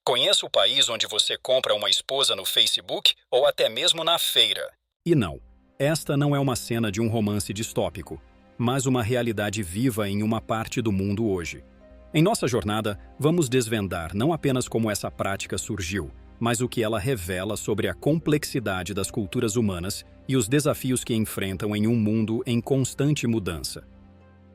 Conheça o país onde você compra uma esposa no Facebook ou até mesmo na feira. E não, esta não é uma cena de um romance distópico, mas uma realidade viva em uma parte do mundo hoje. Em nossa jornada, vamos desvendar não apenas como essa prática surgiu, mas o que ela revela sobre a complexidade das culturas humanas e os desafios que enfrentam em um mundo em constante mudança.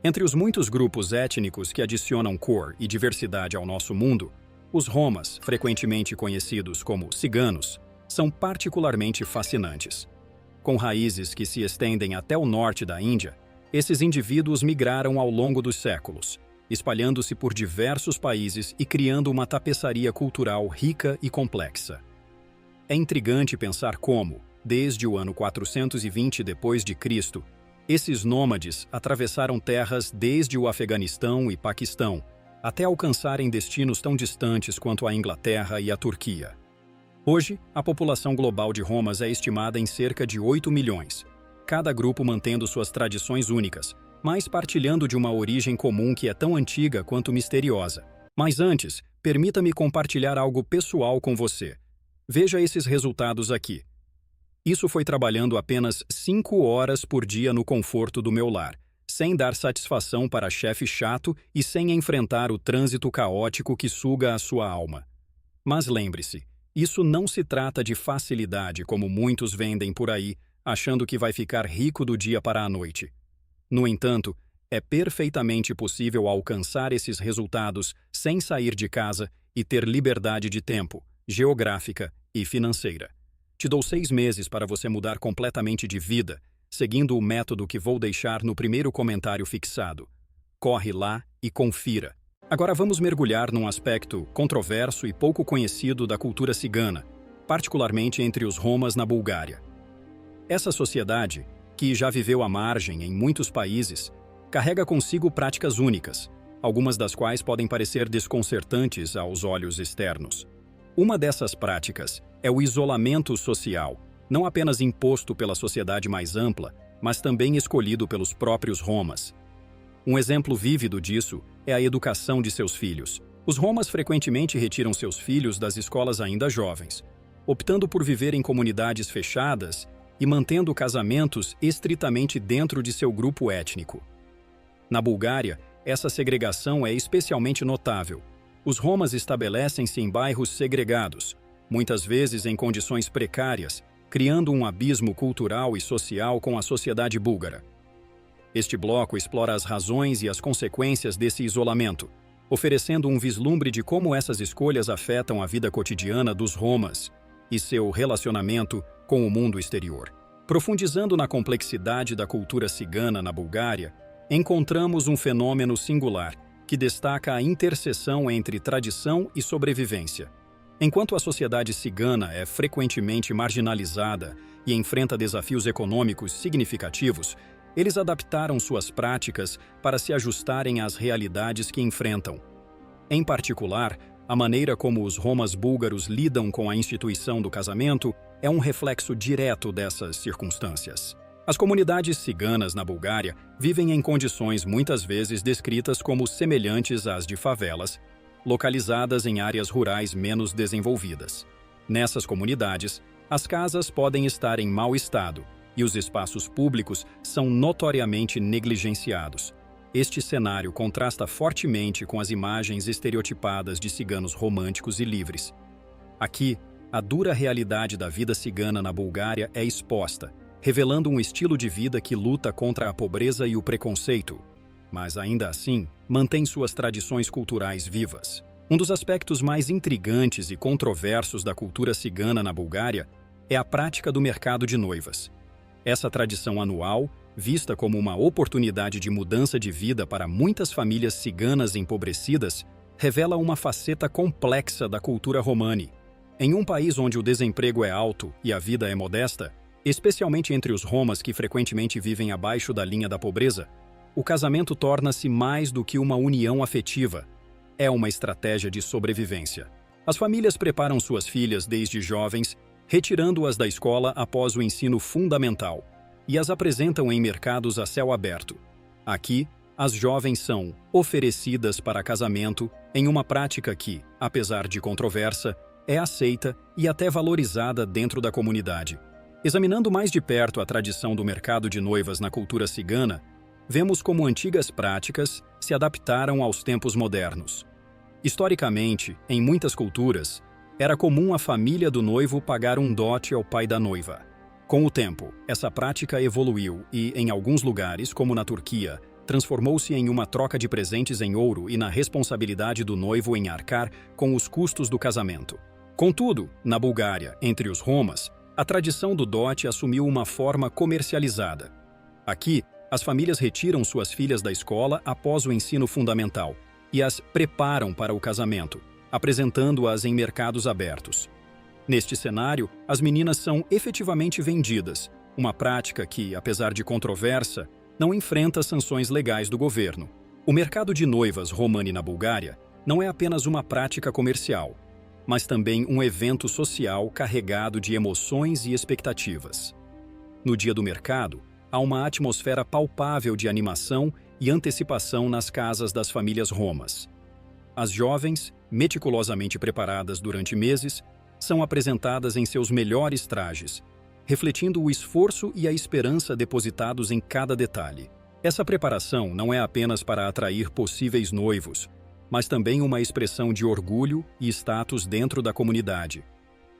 Entre os muitos grupos étnicos que adicionam cor e diversidade ao nosso mundo, os Romas, frequentemente conhecidos como ciganos, são particularmente fascinantes. Com raízes que se estendem até o norte da Índia, esses indivíduos migraram ao longo dos séculos, espalhando-se por diversos países e criando uma tapeçaria cultural rica e complexa. É intrigante pensar como, desde o ano 420 d.C., esses nômades atravessaram terras desde o Afeganistão e Paquistão, até alcançarem destinos tão distantes quanto a Inglaterra e a Turquia. Hoje, a população global de Romas é estimada em cerca de 8 milhões, cada grupo mantendo suas tradições únicas, mas partilhando de uma origem comum que é tão antiga quanto misteriosa. Mas antes, permita-me compartilhar algo pessoal com você. Veja esses resultados aqui. Isso foi trabalhando apenas 5 horas por dia no conforto do meu lar, sem dar satisfação para chefe chato e sem enfrentar o trânsito caótico que suga a sua alma. Mas lembre-se, isso não se trata de facilidade como muitos vendem por aí, achando que vai ficar rico do dia para a noite. No entanto, é perfeitamente possível alcançar esses resultados sem sair de casa e ter liberdade de tempo, geográfica e financeira. Te dou 6 meses para você mudar completamente de vida, seguindo o método que vou deixar no primeiro comentário fixado. Corre lá e confira. Agora vamos mergulhar num aspecto controverso e pouco conhecido da cultura cigana, particularmente entre os Romas na Bulgária. Essa sociedade, que já viveu à margem em muitos países, carrega consigo práticas únicas, algumas das quais podem parecer desconcertantes aos olhos externos. Uma dessas práticas é o isolamento social, não apenas imposto pela sociedade mais ampla, mas também escolhido pelos próprios Romas. Um exemplo vívido disso é a educação de seus filhos. Os Romas frequentemente retiram seus filhos das escolas ainda jovens, optando por viver em comunidades fechadas e mantendo casamentos estritamente dentro de seu grupo étnico. Na Bulgária, essa segregação é especialmente notável. Os Romas estabelecem-se em bairros segregados, muitas vezes em condições precárias, criando um abismo cultural e social com a sociedade búlgara. Este bloco explora as razões e as consequências desse isolamento, oferecendo um vislumbre de como essas escolhas afetam a vida cotidiana dos Romas e seu relacionamento com o mundo exterior. Profundizando na complexidade da cultura cigana na Bulgária, encontramos um fenômeno singular que destaca a interseção entre tradição e sobrevivência. Enquanto a sociedade cigana é frequentemente marginalizada e enfrenta desafios econômicos significativos, eles adaptaram suas práticas para se ajustarem às realidades que enfrentam. Em particular, a maneira como os Romas búlgaros lidam com a instituição do casamento é um reflexo direto dessas circunstâncias. As comunidades ciganas na Bulgária vivem em condições muitas vezes descritas como semelhantes às de favelas, localizadas em áreas rurais menos desenvolvidas. Nessas comunidades, as casas podem estar em mau estado e os espaços públicos são notoriamente negligenciados. Este cenário contrasta fortemente com as imagens estereotipadas de ciganos românticos e livres. Aqui, a dura realidade da vida cigana na Bulgária é exposta, revelando um estilo de vida que luta contra a pobreza e o preconceito, mas ainda assim mantém suas tradições culturais vivas. Um dos aspectos mais intrigantes e controversos da cultura cigana na Bulgária é a prática do mercado de noivas. Essa tradição anual, vista como uma oportunidade de mudança de vida para muitas famílias ciganas empobrecidas, revela uma faceta complexa da cultura romani. Em um país onde o desemprego é alto e a vida é modesta, especialmente entre os Romas que frequentemente vivem abaixo da linha da pobreza, o casamento torna-se mais do que uma união afetiva. É uma estratégia de sobrevivência. As famílias preparam suas filhas desde jovens, retirando-as da escola após o ensino fundamental, e as apresentam em mercados a céu aberto. Aqui, as jovens são oferecidas para casamento em uma prática que, apesar de controversa, é aceita e até valorizada dentro da comunidade. Examinando mais de perto a tradição do mercado de noivas na cultura cigana, vemos como antigas práticas se adaptaram aos tempos modernos. Historicamente, em muitas culturas, era comum a família do noivo pagar um dote ao pai da noiva. Com o tempo, essa prática evoluiu e, em alguns lugares, como na Turquia, transformou-se em uma troca de presentes em ouro e na responsabilidade do noivo em arcar com os custos do casamento. Contudo, na Bulgária, entre os romas, a tradição do dote assumiu uma forma comercializada. Aqui, as famílias retiram suas filhas da escola após o ensino fundamental e as preparam para o casamento, apresentando-as em mercados abertos. Neste cenário, as meninas são efetivamente vendidas, uma prática que, apesar de controversa, não enfrenta sanções legais do governo. O mercado de noivas romani na Bulgária não é apenas uma prática comercial, mas também um evento social carregado de emoções e expectativas. No dia do mercado, há uma atmosfera palpável de animação e antecipação nas casas das famílias romas. As jovens, meticulosamente preparadas durante meses, são apresentadas em seus melhores trajes, refletindo o esforço e a esperança depositados em cada detalhe. Essa preparação não é apenas para atrair possíveis noivos, mas também uma expressão de orgulho e status dentro da comunidade.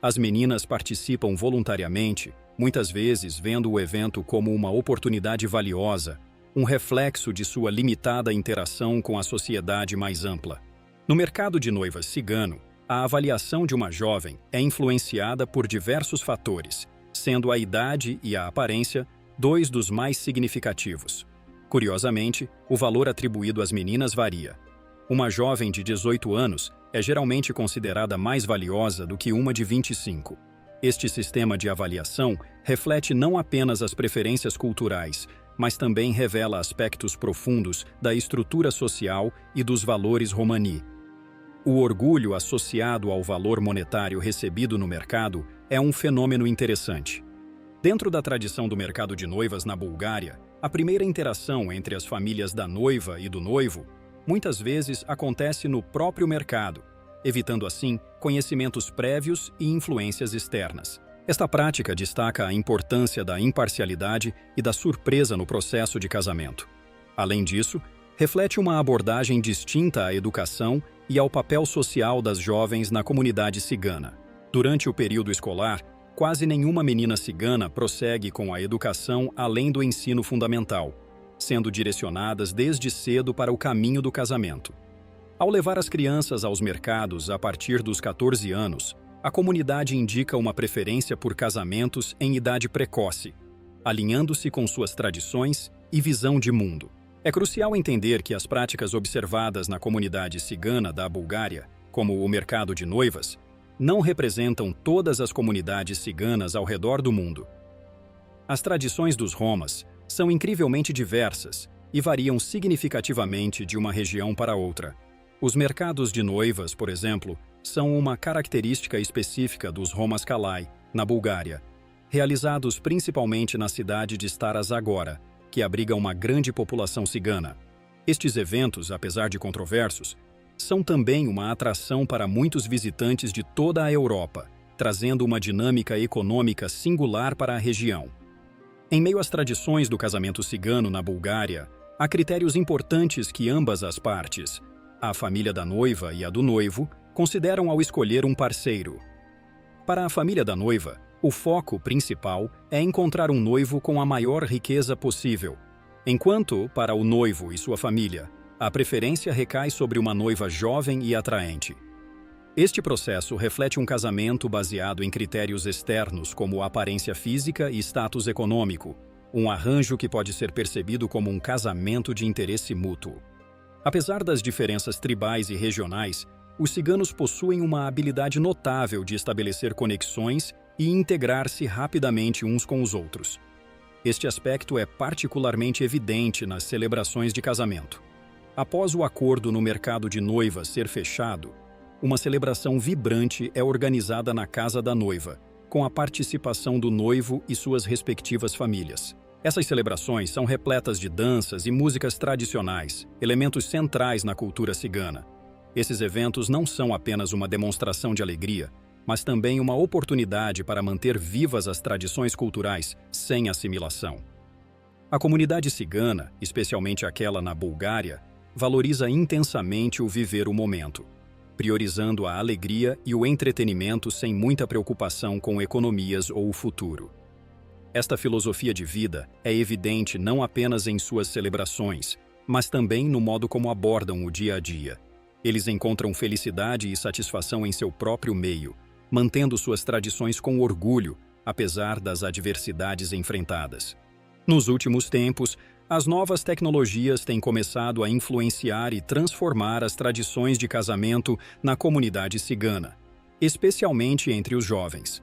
As meninas participam voluntariamente, muitas vezes vendo o evento como uma oportunidade valiosa, um reflexo de sua limitada interação com a sociedade mais ampla. No mercado de noivas cigano, a avaliação de uma jovem é influenciada por diversos fatores, sendo a idade e a aparência dois dos mais significativos. Curiosamente, o valor atribuído às meninas varia. Uma jovem de 18 anos é geralmente considerada mais valiosa do que uma de 25. Este sistema de avaliação reflete não apenas as preferências culturais, mas também revela aspectos profundos da estrutura social e dos valores romani. O orgulho associado ao valor monetário recebido no mercado é um fenômeno interessante. Dentro da tradição do mercado de noivas na Bulgária, a primeira interação entre as famílias da noiva e do noivo muitas vezes acontece no próprio mercado, evitando assim conhecimentos prévios e influências externas. Esta prática destaca a importância da imparcialidade e da surpresa no processo de casamento. Além disso, reflete uma abordagem distinta à educação e ao papel social das jovens na comunidade cigana. Durante o período escolar, quase nenhuma menina cigana prossegue com a educação além do ensino fundamental, sendo direcionadas desde cedo para o caminho do casamento. Ao levar as crianças aos mercados a partir dos 14 anos, a comunidade indica uma preferência por casamentos em idade precoce, alinhando-se com suas tradições e visão de mundo. É crucial entender que as práticas observadas na comunidade cigana da Bulgária, como o mercado de noivas, não representam todas as comunidades ciganas ao redor do mundo. As tradições dos romas são incrivelmente diversas e variam significativamente de uma região para outra. Os mercados de noivas, por exemplo, são uma característica específica dos Romas Kalai, na Bulgária, realizados principalmente na cidade de Stara Zagora, que abriga uma grande população cigana. Estes eventos, apesar de controversos, são também uma atração para muitos visitantes de toda a Europa, trazendo uma dinâmica econômica singular para a região. Em meio às tradições do casamento cigano na Bulgária, há critérios importantes que ambas as partes, a família da noiva e a do noivo, consideram ao escolher um parceiro. Para a família da noiva, o foco principal é encontrar um noivo com a maior riqueza possível, enquanto, para o noivo e sua família, a preferência recai sobre uma noiva jovem e atraente. Este processo reflete um casamento baseado em critérios externos como aparência física e status econômico, um arranjo que pode ser percebido como um casamento de interesse mútuo. Apesar das diferenças tribais e regionais, os ciganos possuem uma habilidade notável de estabelecer conexões e integrar-se rapidamente uns com os outros. Este aspecto é particularmente evidente nas celebrações de casamento. Após o acordo no mercado de noivas ser fechado, uma celebração vibrante é organizada na casa da noiva, com a participação do noivo e suas respectivas famílias. Essas celebrações são repletas de danças e músicas tradicionais, elementos centrais na cultura cigana. Esses eventos não são apenas uma demonstração de alegria, mas também uma oportunidade para manter vivas as tradições culturais sem assimilação. A comunidade cigana, especialmente aquela na Bulgária, valoriza intensamente o viver o momento, priorizando a alegria e o entretenimento sem muita preocupação com economias ou o futuro. Esta filosofia de vida é evidente não apenas em suas celebrações, mas também no modo como abordam o dia a dia. Eles encontram felicidade e satisfação em seu próprio meio, mantendo suas tradições com orgulho, apesar das adversidades enfrentadas. Nos últimos tempos, as novas tecnologias têm começado a influenciar e transformar as tradições de casamento na comunidade cigana, especialmente entre os jovens.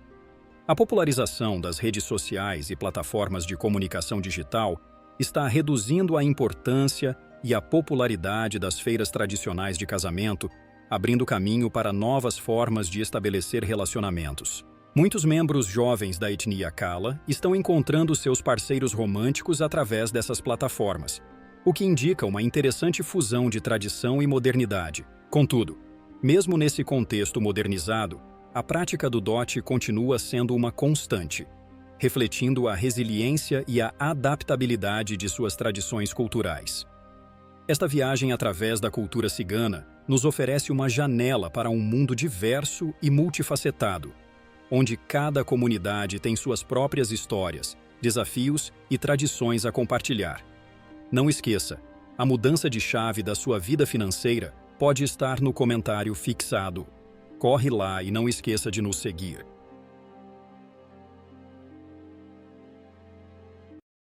A popularização das redes sociais e plataformas de comunicação digital está reduzindo a importância e a popularidade das feiras tradicionais de casamento, abrindo caminho para novas formas de estabelecer relacionamentos. Muitos membros jovens da etnia Kala estão encontrando seus parceiros românticos através dessas plataformas, o que indica uma interessante fusão de tradição e modernidade. Contudo, mesmo nesse contexto modernizado, a prática do dote continua sendo uma constante, refletindo a resiliência e a adaptabilidade de suas tradições culturais. Esta viagem através da cultura cigana nos oferece uma janela para um mundo diverso e multifacetado, onde cada comunidade tem suas próprias histórias, desafios e tradições a compartilhar. Não esqueça, a mudança de chave da sua vida financeira pode estar no comentário fixado. Corre lá e não esqueça de nos seguir.